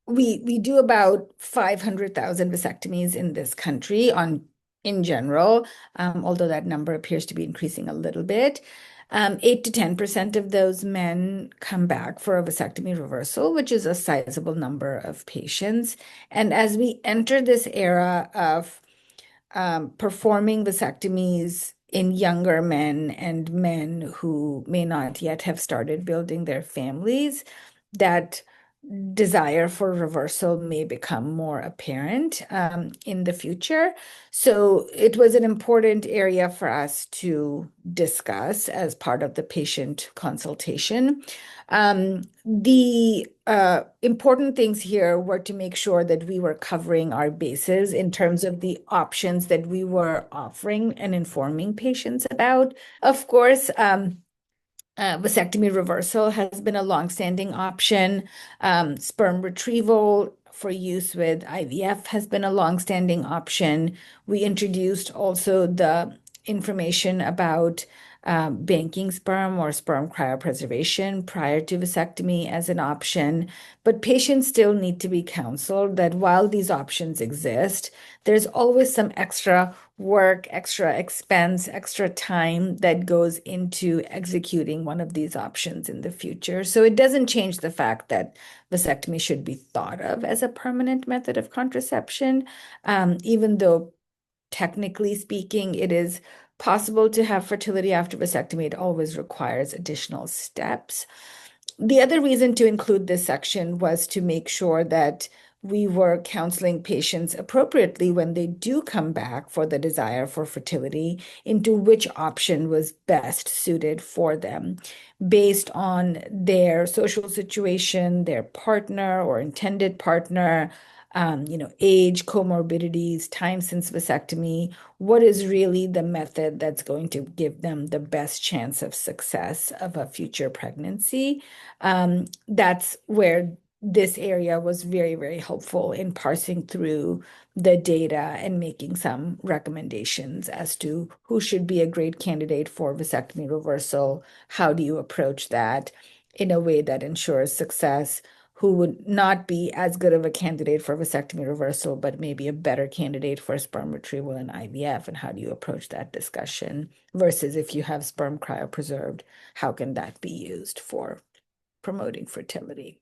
we do about 500,000 vasectomies in this country in general, although that number appears to be increasing a little bit. 8 to 10% of those men come back for a vasectomy reversal, which is a sizable number of patients. And as we enter this era of performing vasectomies in younger men and men who may not yet have started building their families, that desire for reversal may become more apparent in the future. So it was an important area for us to discuss as part of the patient consultation. The important things here were to make sure that we were covering our bases in terms of the options that we were offering and informing patients about. Of course, vasectomy reversal has been a longstanding option. Sperm retrieval for use with IVF has been a longstanding option. We introduced also the information about banking sperm or sperm cryopreservation prior to vasectomy as an option. But patients still need to be counseled that while these options exist, there's always some extra work, extra expense, extra time that goes into executing one of these options in the future. So it doesn't change the fact that vasectomy should be thought of as a permanent method of contraception, even though technically speaking, it is possible to have fertility after vasectomy. It always requires additional steps. The other reason to include this section was to make sure that we were counseling patients appropriately when they do come back for the desire for fertility into which option was best suited for them based on their social situation, their partner or intended partner, age, comorbidities, time since vasectomy. What is really the method that's going to give them the best chance of success of a future pregnancy? That's where this area was very, very helpful in parsing through the data and making some recommendations as to who should be a great candidate for vasectomy reversal. How do you approach that in a way that ensures success? Who would not be as good of a candidate for vasectomy reversal, but maybe a better candidate for sperm retrieval and IVF? And how do you approach that discussion? Versus if you have sperm cryopreserved, how can that be used for promoting fertility?